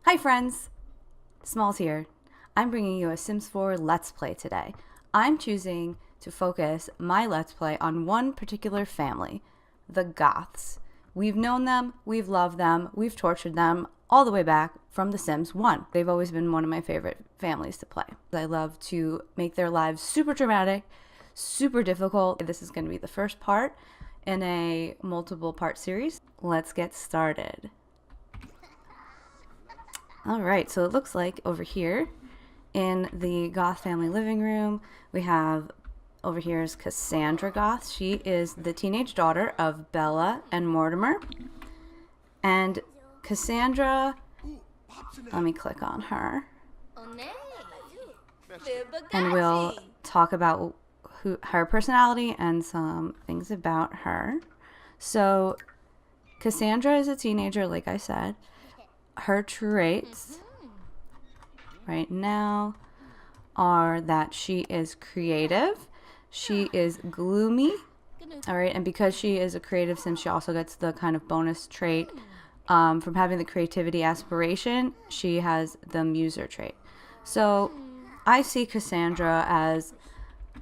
Hi friends, Smalls here. I'm bringing you a Sims 4 Let's Play today. I'm choosing to focus my Let's Play on one particular family, the Goths. We've known them, we've loved them, we've tortured them all the way back from The Sims 1. They've always been one of my favorite families to play. I love to make their lives super dramatic, super difficult. This is going to be the first part in a multiple part series. Let's get started. Alright, so it looks like over here in the Goth family living room, we have, over here is Cassandra Goth. She is the teenage daughter of Bella and Mortimer. And Cassandra, let me click on her. And we'll talk about her personality and some things about her. So, Cassandra is a teenager, like I said. Her traits right now are that she is creative, she is gloomy, alright, and because she is a creative sim, she also gets the kind of bonus trait from having the creativity aspiration. She has the muser trait. So I see Cassandra as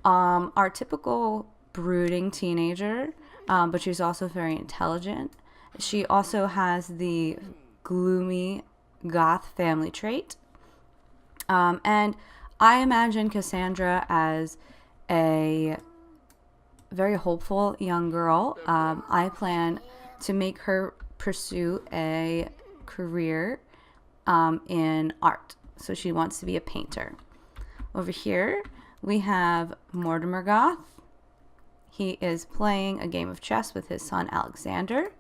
our typical brooding teenager, but she's also very intelligent. She also has the gloomy goth family trait, and I imagine Cassandra as a very hopeful young girl. I plan to make her pursue a career in art, so she wants to be a painter. Over here we have Mortimer Goth. He is playing a game of chess with his son Alexander.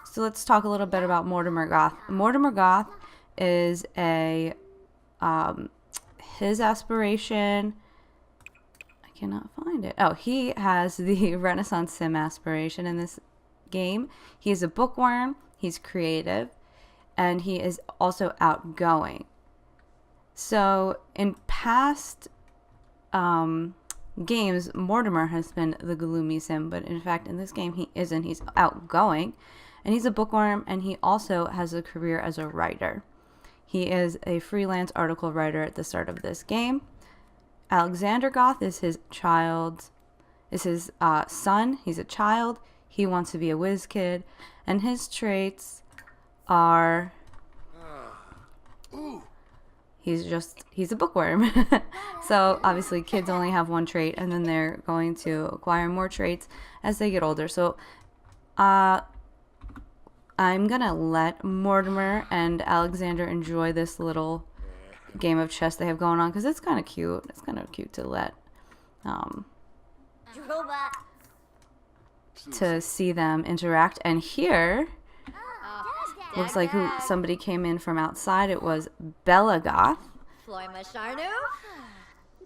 So let's talk a little bit about Mortimer Goth. Mortimer Goth is a, his aspiration, I cannot find it. Oh, he has the Renaissance Sim aspiration in this game. He is a bookworm, he's creative, and he is also outgoing. So in past games, Mortimer has been the gloomy sim, but in fact in this game he isn't. He's outgoing. And he's a bookworm, and he also has a career as a writer. He is a freelance article writer at the start of this game. Alexander Goth is his son. He's a child. He wants to be a whiz kid, and his traits are he's a bookworm. So obviously kids only have one trait, and then they're going to acquire more traits as they get older. So I'm gonna let Mortimer and Alexander enjoy this little game of chess they have going on, because it's kind of cute. It's kind of cute to let to see them interact. And here looks like somebody came in from outside. It was Bella Goth.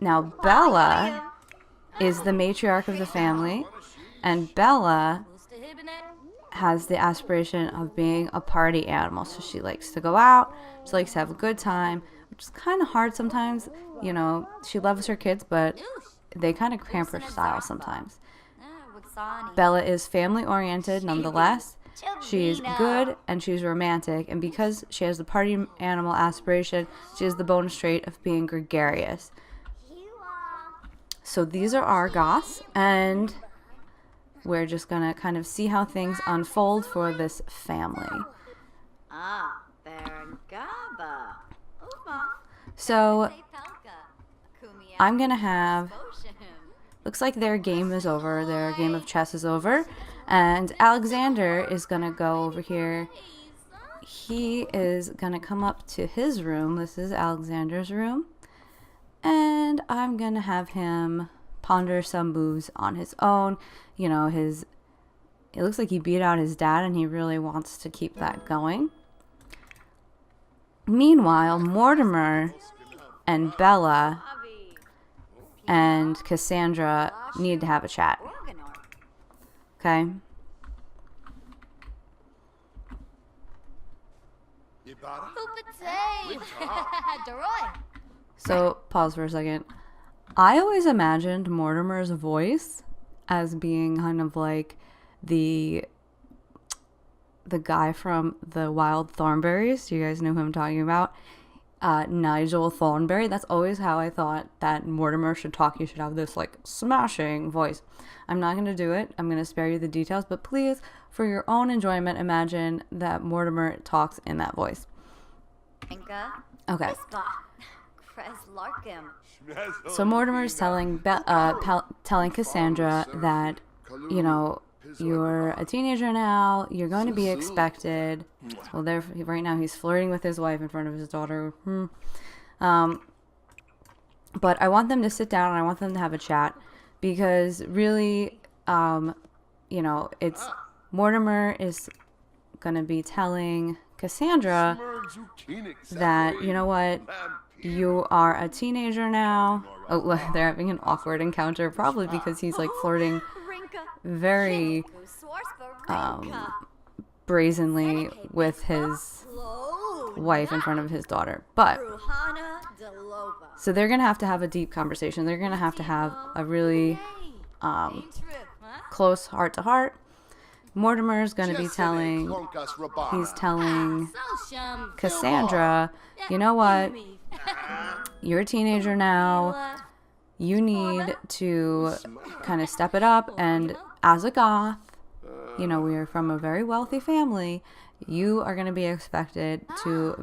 Now Bella is the matriarch of the family, and Bella has the aspiration of being a party animal. So she likes to go out, she likes to have a good time, which is kind of hard sometimes. You know, she loves her kids, but they kind of cramp her style sometimes. Bella is family oriented nonetheless. She's good and she's romantic, and because she has the party animal aspiration, she has the bonus trait of being gregarious. So these are our goths, and we're just gonna kind of see how things unfold for this family. So I'm gonna have, looks like their game is over, their game of chess is over, and Alexander is gonna go over here. He is gonna come up to his room. This is Alexander's room, and I'm gonna have him ponder some moves on his own. You know, it looks like he beat out his dad, and he really wants to keep that going. Meanwhile, Mortimer and Bella and Cassandra need to have a chat. Okay? So, pause for a second. I always imagined Mortimer's voice as being kind of like the the guy from the Wild Thornberrys. Do you guys know who I'm talking about? Nigel Thornberry. That's always how I thought that Mortimer should talk. He should have this like smashing voice. I'm not going to do it. I'm going to spare you the details, but please, for your own enjoyment, imagine that Mortimer talks in that voice. Okay. So Mortimer's telling Cassandra that, you know, you're a teenager now. You're going to be expected. Well, right now he's flirting with his wife in front of his daughter. But I want them to sit down and I want them to have a chat because really, you know, it's Mortimer is going to be telling Cassandra that, you know what, you are a teenager now. Oh, they're having an awkward encounter, probably because he's like flirting very brazenly with his wife in front of his daughter. But so they're gonna have to have a deep conversation. They're gonna have to have a really close heart to heart. Mortimer's going to be telling Cassandra, you know what, you're a teenager now, you need to kind of step it up, and as a goth, you know, we are from a very wealthy family, you are going to be expected to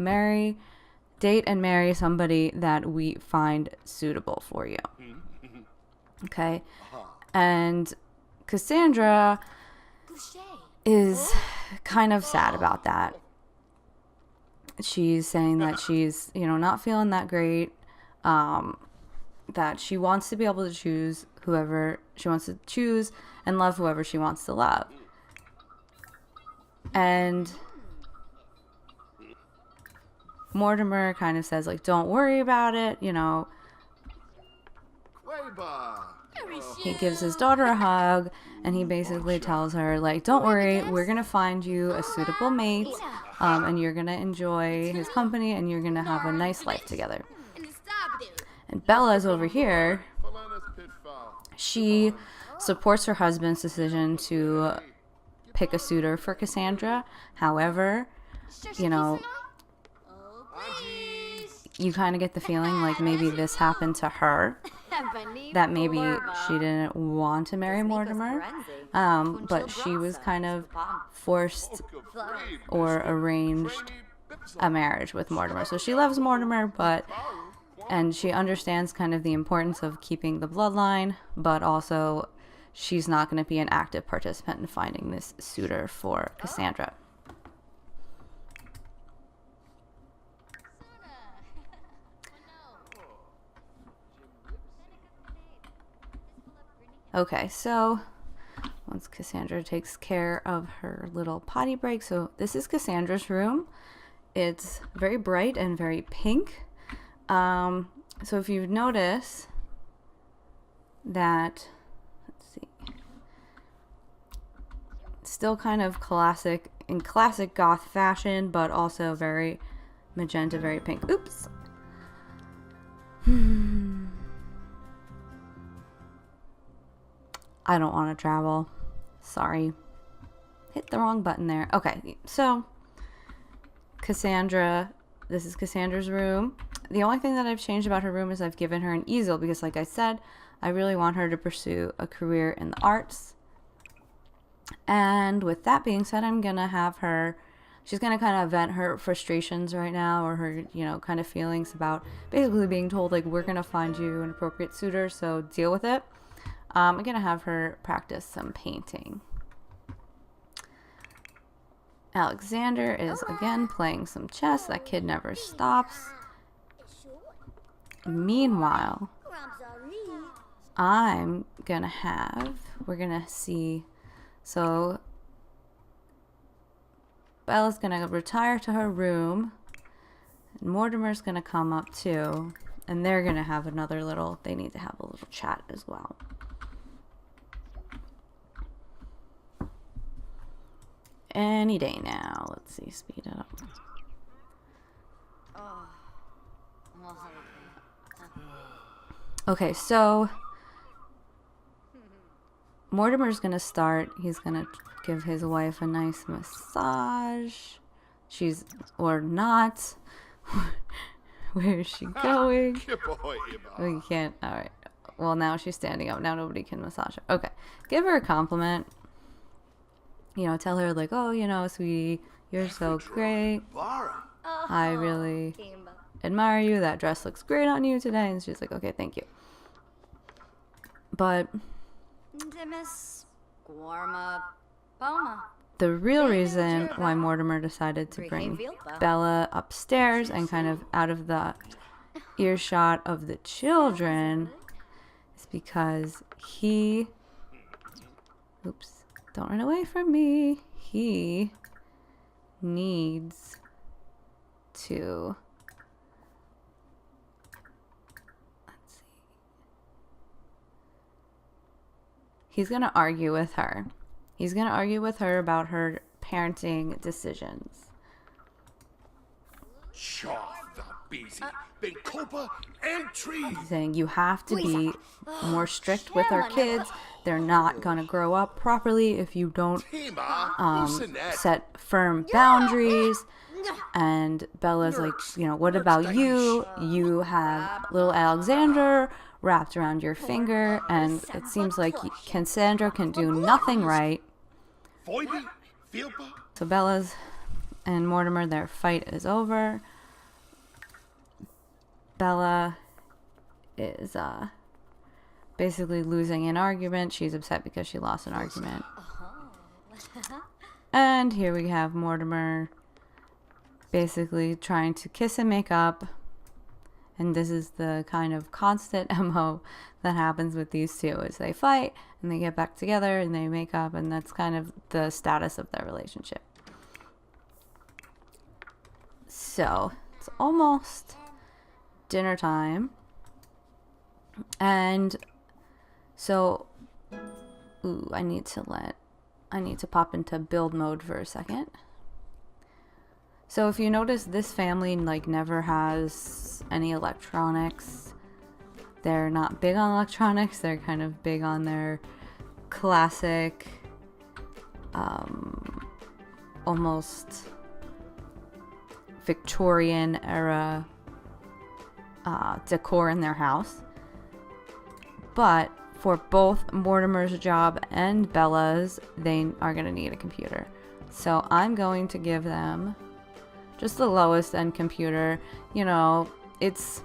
date and marry somebody that we find suitable for you. Okay? And Cassandra is kind of sad about that. She's saying that she's, you know, not feeling that great, that she wants to be able to choose whoever she wants to choose and love whoever she wants to love. And Mortimer kind of says, like, don't worry about it, you know. He gives his daughter a hug, and he basically tells her, like, don't worry, we're going to find you a suitable mate, and you're going to enjoy his company, and you're going to have a nice life together. And Bella's over here. She supports her husband's decision to pick a suitor for Cassandra. However, you know, you kind of get the feeling like maybe this happened to her. That maybe she didn't want to marry Mortimer, but she was kind of forced or arranged a marriage with Mortimer. So she loves Mortimer, and she understands kind of the importance of keeping the bloodline, but also she's not going to be an active participant in finding this suitor for Cassandra. Okay, so once Cassandra takes care of her little potty break, so this is Cassandra's room. It's very bright and very pink. So if you notice that, let's see, it's still kind of classic goth fashion, but also very magenta, very pink. Oops. I don't want to travel. Sorry. Hit the wrong button there. Okay, so Cassandra, this is Cassandra's room. The only thing that I've changed about her room is I've given her an easel because, like I said, I really want her to pursue a career in the arts. And with that being said, I'm going to have her, she's going to kind of vent her frustrations right now, or her, you know, kind of feelings about basically being told, like, we're going to find you an appropriate suitor, so deal with it. I'm going to have her practice some painting. Alexander is again playing some chess. That kid never stops. Meanwhile, we're going to see, so Bella's going to retire to her room. And Mortimer's going to come up too. And they're going to have they need to have a little chat as well. Any day now. Let's see, speed it up. Okay, so Mortimer's gonna start. He's gonna give his wife a nice massage. Or not. Where is she going? Oh, you can't. Alright. Well, now she's standing up. Now nobody can massage her. Okay. Give her a compliment. You know, tell her, like, oh, you know, sweetie, you're so great. I really admire you. That dress looks great on you today. And she's like, okay, thank you. But the real reason why Mortimer decided to bring Bella upstairs and kind of out of the earshot of the children is because he... Oops. Don't run away from me. He needs to... Let's see. He's going to argue with her. He's going to argue with her about her parenting decisions. He's saying you have to be more strict with our kids. They're not going to grow up properly if you don't set firm boundaries. And Bella's like, you know, what about you? You have little Alexander wrapped around your finger, and it seems like Cassandra can do nothing right. So Bella's and Mortimer, their fight is over. Bella is basically losing an argument. She's upset because she lost an argument. And here we have Mortimer basically trying to kiss and make up. And this is the kind of constant MO that happens with these two, is they fight and they get back together and they make up, and that's kind of the status of their relationship. So it's almost dinner time. And so I need to pop into build mode for a second. So if you notice, this family like never has any electronics. They're not big on electronics. They're kind of big on their classic almost Victorian era decor in their house. But for both Mortimer's job and Bella's, they are going to need a computer. So I'm going to give them just the lowest end computer. You know, it's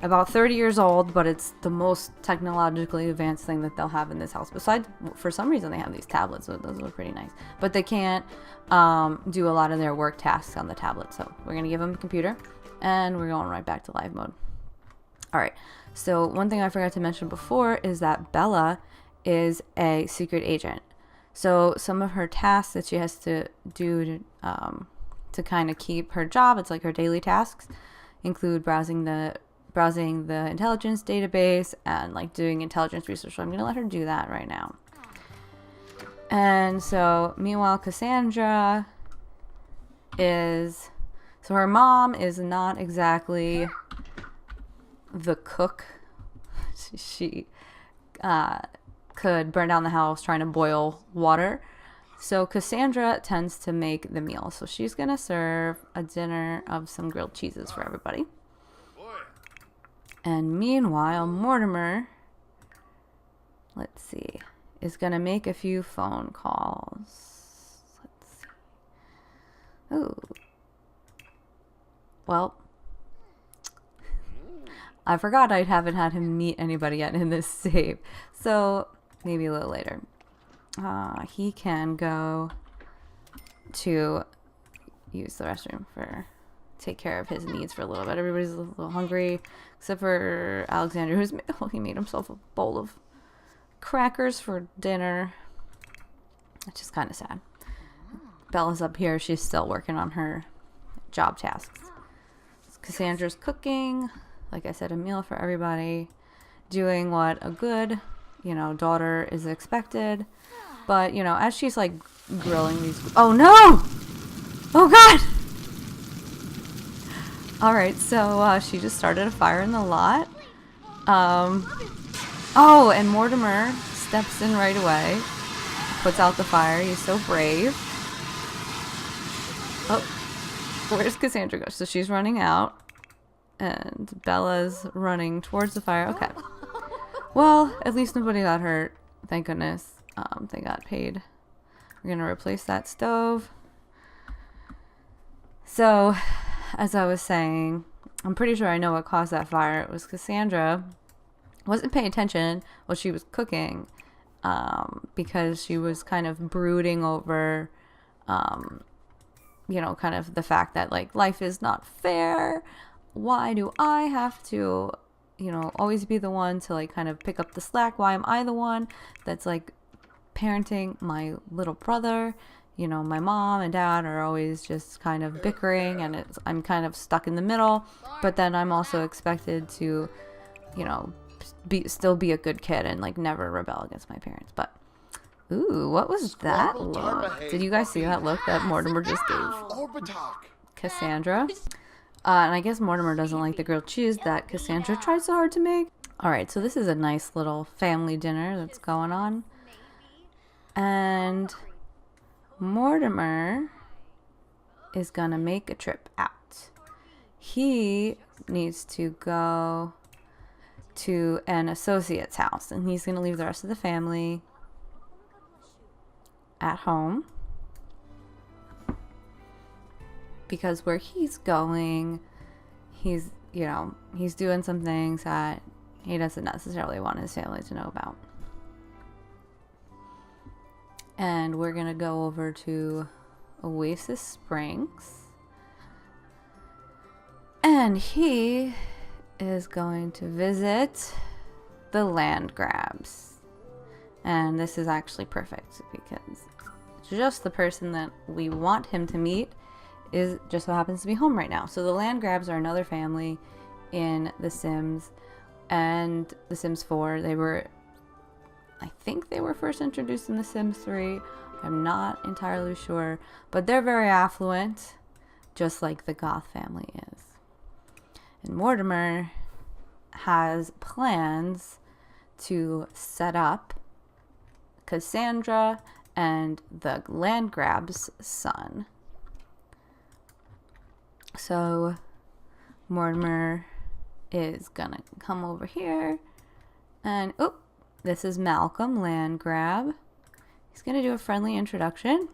about 30 years old, but it's the most technologically advanced thing that they'll have in this house. Besides, for some reason, they have these tablets, so those look pretty nice. But they can't do a lot of their work tasks on the tablet. So we're going to give them a computer, and we're going right back to live mode. All right. So one thing I forgot to mention before is that Bella is a secret agent. So some of her tasks that she has to do to kind of keep her job, it's like her daily tasks, include browsing the intelligence database and like doing intelligence research. So I'm going to let her do that right now. And so meanwhile, Cassandra so her mom is not exactly the cook. She could burn down the house trying to boil water. So Cassandra tends to make the meal. So she's going to serve a dinner of some grilled cheeses for everybody. And meanwhile, Mortimer, let's see, is going to make a few phone calls. Let's see. Ooh. Well, I forgot I haven't had him meet anybody yet in this save. So maybe a little later. He can go to use the restroom take care of his needs for a little bit. Everybody's a little hungry, except for Alexander, he made himself a bowl of crackers for dinner. It's just kind of sad. Bella's up here. She's still working on her job tasks. Cassandra's cooking, like I said, a meal for everybody, doing what a good, daughter is expected. But, as she's like grilling these, oh no! Oh God! All right, so she just started a fire in the lot. Oh, and Mortimer steps in right away, puts out the fire. He's so brave. Oh, where's Cassandra go? So she's running out, and Bella's running towards the fire. Okay. Well, at least nobody got hurt. Thank goodness. They got paid. We're gonna replace that stove. So, as I was saying, I'm pretty sure I know what caused that fire. It was Cassandra wasn't paying attention while she was cooking, because she was kind of brooding over, you know, kind of the fact that, like, life is not fair. Why do I have to, you know, always be the one to, like, kind of pick up the slack? Why am I the one that's, like, parenting my little brother? You know, my mom and dad are always just kind of bickering, and I'm kind of stuck in the middle. But then I'm also expected to, you know, still be a good kid and, like, never rebel against my parents. But ooh, what was that look? Did you guys see that look that Mortimer just gave Cassandra? And I guess Mortimer doesn't like the grilled cheese that Cassandra tried so hard to make. Alright, so this is a nice little family dinner that's going on. And Mortimer is gonna make a trip out. He needs to go to an associate's house, and he's gonna leave the rest of the family at home, because where he's going, he's, you know, he's doing some things that he doesn't necessarily want his family to know about. And we're gonna go over to Oasis Springs, and he is going to visit the land grabs. And this is actually perfect, because just the person that we want him to meet is just so happens to be home right now. So the land grabs are another family in The Sims, and The Sims 4. I think they were first introduced in The Sims 3. I'm not entirely sure, but they're very affluent, just like the Goth family is. And Mortimer has plans to set up Cassandra and the land grab's son. So Mortimer is gonna come over here, and oh, this is Malcolm, land grab. He's gonna do a friendly introduction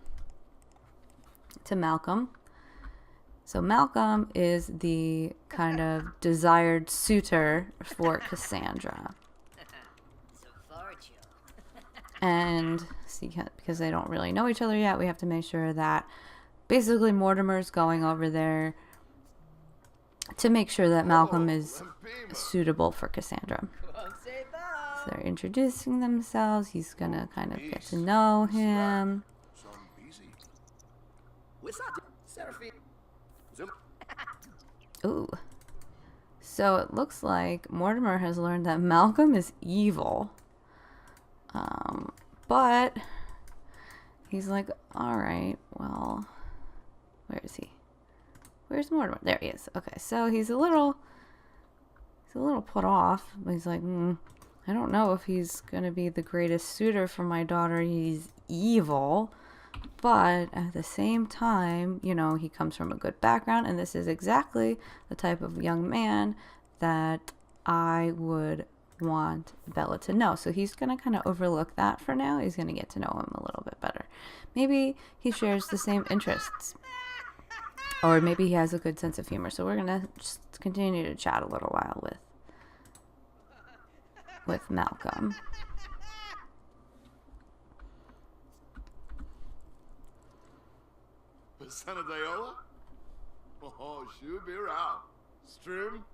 to Malcolm. So Malcolm is the kind of desired suitor for Cassandra. And see, because they don't really know each other yet, we have to make sure that basically Mortimer's going over there to make sure that Malcolm is suitable for Cassandra. So they're introducing themselves. He's gonna kind of get to know him. Ooh. So it looks like Mortimer has learned that Malcolm is evil. But he's like, alright, well, where is he? Where's Mortimer? There he is. Okay, so he's a little put off. But he's like, I don't know if he's gonna be the greatest suitor for my daughter. He's evil. But at the same time, you know, he comes from a good background, and this is exactly the type of young man that I would want Bella to know. So he's going to kind of overlook that for now. He's going to get to know him a little bit better. Maybe he shares the same interests, or maybe he has a good sense of humor. So we're going to just continue to chat a little while with Malcolm. Sanadayola? Oh, should be around. Strum,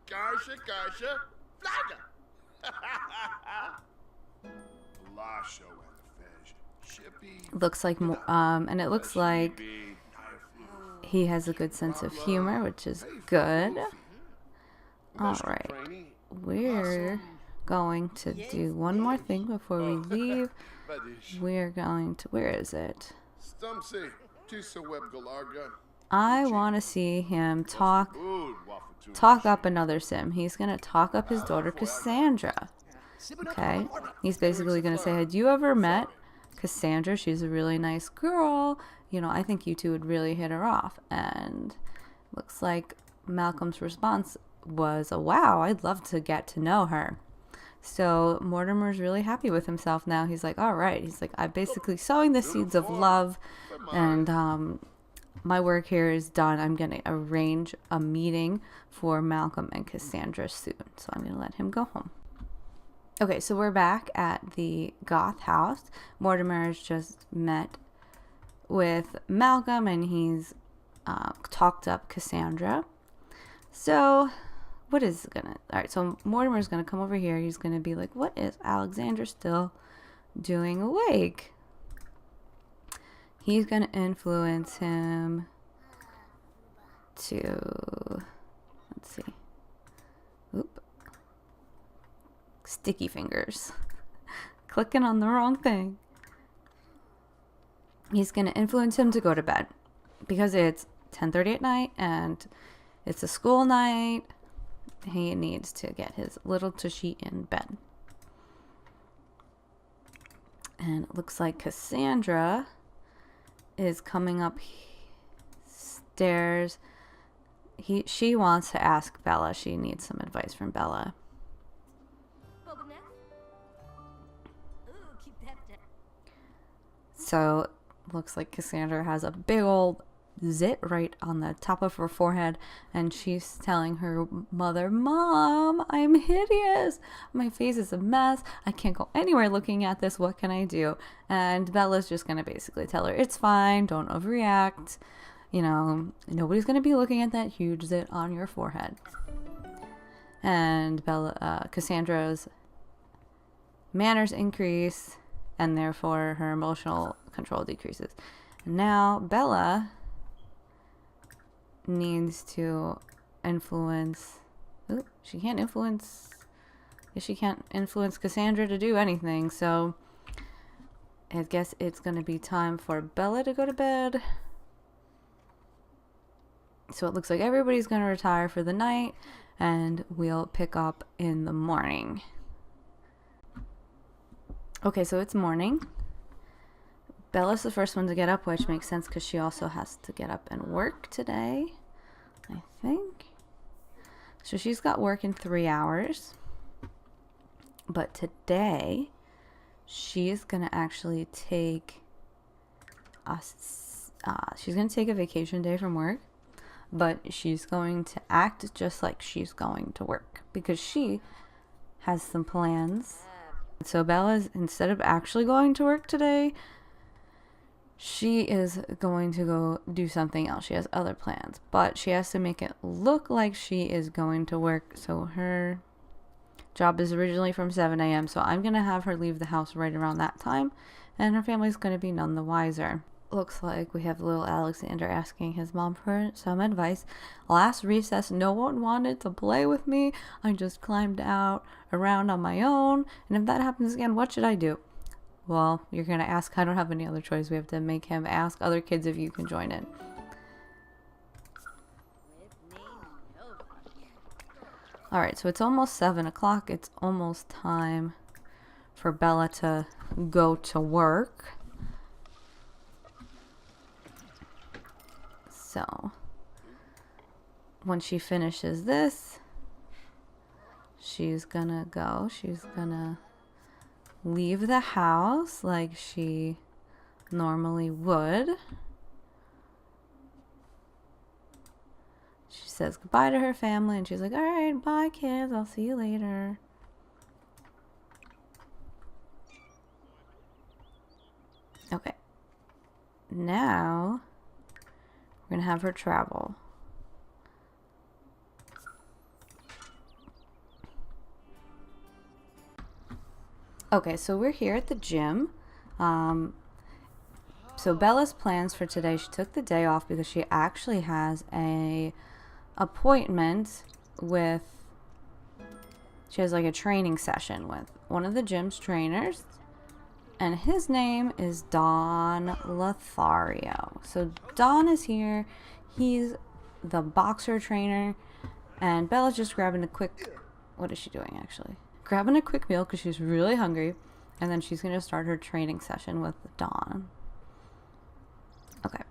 Garsha, Flaga. Lasho and fish. Shippy. Looks like, and it looks like he has a good sense of humor, which is good. Alright. We're going to do one more thing before we leave. We're going to, where is it? I want to see him talk up another sim. He's going to talk up his daughter Cassandra. Okay, he's basically going to say, had you ever met Cassandra? She's a really nice girl. You know, I think you two would really hit her off. And looks like Malcolm's response was, wow, I'd love to get to know her. So Mortimer's really happy with himself now. He's like, all right. He's like, I'm basically sowing the seeds of love, and my work here is done. I'm going to arrange a meeting for Malcolm and Cassandra soon. So I'm going to let him go home. Okay, so we're back at the Goth house. Mortimer has just met with Malcolm, and he's talked up Cassandra. So what is gonna... Alright, so Mortimer's gonna come over here. He's gonna be like, what is Alexander still doing awake? He's gonna influence him to... Let's see. Oop. Sticky fingers. Clicking on the wrong thing. He's going to influence him to go to bed because it's 10:30 at night and it's a school night. He needs to get his little tushy in bed. And it looks like Cassandra is coming up stairs. She wants to ask Bella. She needs some advice from Bella. So, looks like Cassandra has a big old zit right on the top of her forehead, and she's telling her mother, Mom, I'm hideous. My face is a mess. I can't go anywhere looking at this. What can I do? And Bella's just going to basically tell her, it's fine. Don't overreact. You know, nobody's going to be looking at that huge zit on your forehead. And Cassandra's manners increase, and therefore her emotional control decreases. Now Bella needs to influence... Ooh, she can't influence... She can't influence Cassandra to do anything, so I guess it's going to be time for Bella to go to bed. So it looks like everybody's going to retire for the night, and we'll pick up in the morning. Okay, so it's morning. Bella's the first one to get up, which makes sense because she also has to get up and work today, I think. So she's got work in 3 hours. But today, she's going to actually take she's going to take a vacation day from work, but she's going to act just like she's going to work because she has some plans. So Bella's, instead of actually going to work today, she is going to go do something else. She has other plans, but she has to make it look like she is going to work. So her job is originally from 7 a.m. So I'm going to have her leave the house right around that time, and her family's going to be none the wiser. Looks like we have little Alexander asking his mom for some advice. Last recess, no one wanted to play with me. I just climbed out around on my own. And if that happens again, what should I do? Well, you're going to ask. I don't have any other choice. We have to make him ask other kids if you can join in. Alright, so it's almost 7 o'clock. It's almost time for Bella to go to work. So, when she finishes this, she's gonna go. She's gonna leave the house like she normally would. She says goodbye to her family, and she's like, all right, bye, kids. I'll see you later. Okay. Now we're going to have her travel. Okay, so we're here at the gym. So Bella's plans for today, she took the day off because she actually has a appointment with, she has like a training session with one of the gym's trainers. And his name is Don Lothario. So Don is here. He's the boxer trainer. And Bella's just grabbing a quick... What is she doing, actually? grabbing a quick meal because she's really hungry. And then she's going to start her training session with Dawn. Okay.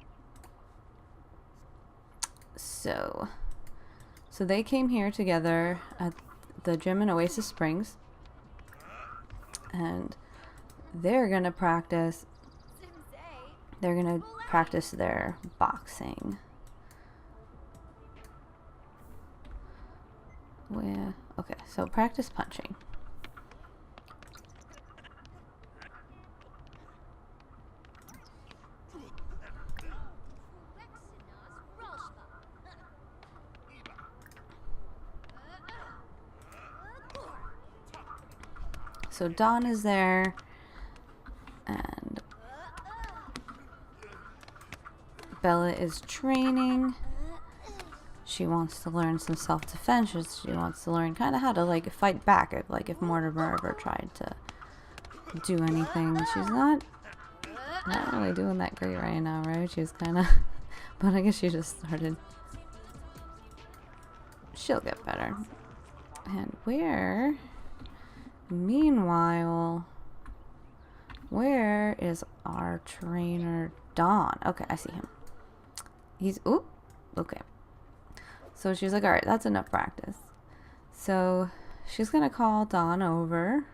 So they came here together at the gym in Oasis Springs. And they're going to practice. They're going to practice their boxing. Where? Okay, so practice punching. So Dawn is there, and Bella is training. She wants to learn some self-defense. She wants to learn kind of how to like fight back if Mortimer ever tried to do anything. She's not really doing that great right now, right? She's kind of, but I guess she just started. She'll get better. And meanwhile, where is our trainer Dawn? Okay, I see him. Okay. So she's like, all right, that's enough practice. So she's gonna call Dawn over.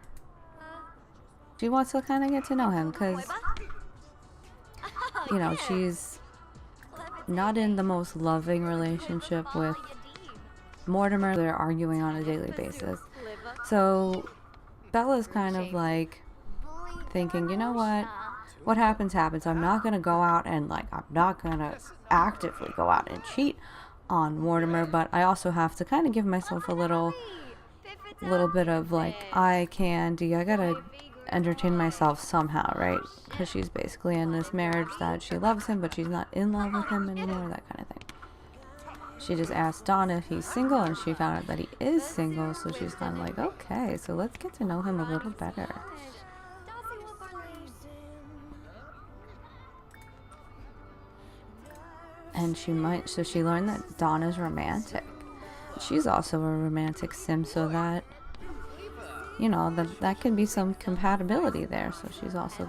She wants to kind of get to know him because, you know, she's not in the most loving relationship with Mortimer. They're arguing on a daily basis. So Bella's kind of like thinking, you know what happens happens. I'm not gonna go out and I'm not gonna actively go out and cheat on Mortimer, but I also have to kind of give myself a little bit of like eye candy. I gotta entertain myself somehow, right? Because she's basically in this marriage that she loves him, but she's not in love with him anymore, that kind of thing. She just asked Dawn if he's single, and she found out that he is single, so she's kind of like, okay, so let's get to know him a little better. And she learned that Dawn is romantic. She's also a romantic sim, so that, you know, that can be some compatibility there. So she's also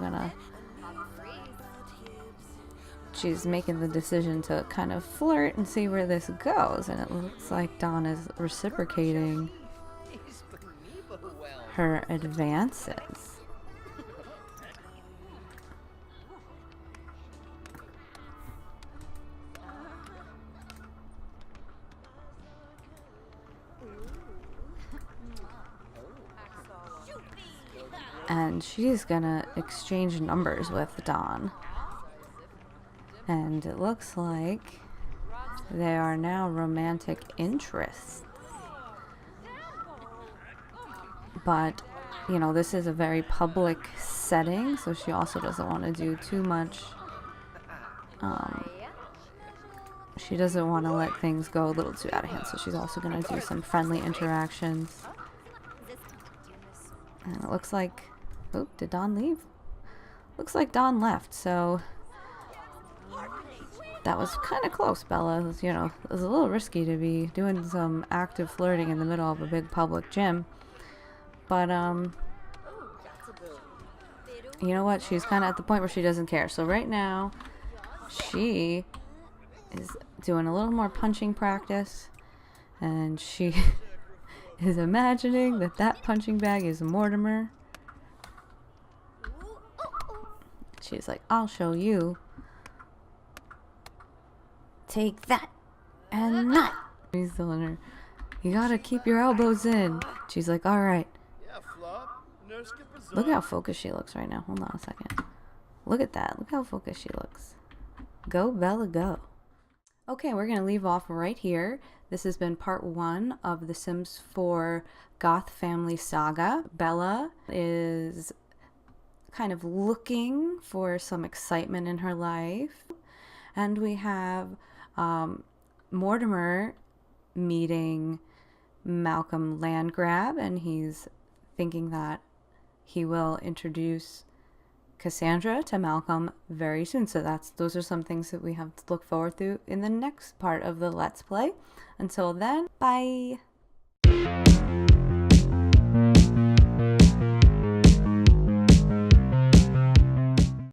she's making the decision to kind of flirt and see where this goes. And it looks like Dawn is reciprocating her advances. And she's gonna exchange numbers with Dawn. And it looks like they are now romantic interests. But, you know, this is a very public setting, so she also doesn't want to do too much. She doesn't want to let things go a little too out of hand, so she's also going to do some friendly interactions. And it looks like... Oh, did Dawn leave? Looks like Dawn left, so... That was kind of close, Bella. It was, you know, it was a little risky to be doing some active flirting in the middle of a big public gym. But, you know what? She's kind of at the point where she doesn't care. So right now, she is doing a little more punching practice. And she is imagining that punching bag is Mortimer. She's like, I'll show you. Take that and that. He's telling her, you gotta keep your elbows in. She's like, alright. Look how focused she looks right now. Hold on a second. Look at that. Look how focused she looks. Go, Bella, go. Okay, we're gonna leave off right here. This has been part 1 of The Sims 4 Goth Family Saga. Bella is kind of looking for some excitement in her life. And we have Mortimer meeting Malcolm Landgrab, and he's thinking that he will introduce Cassandra to Malcolm very soon. So those are some things that we have to look forward to in the next part of the Let's Play. Until then, bye!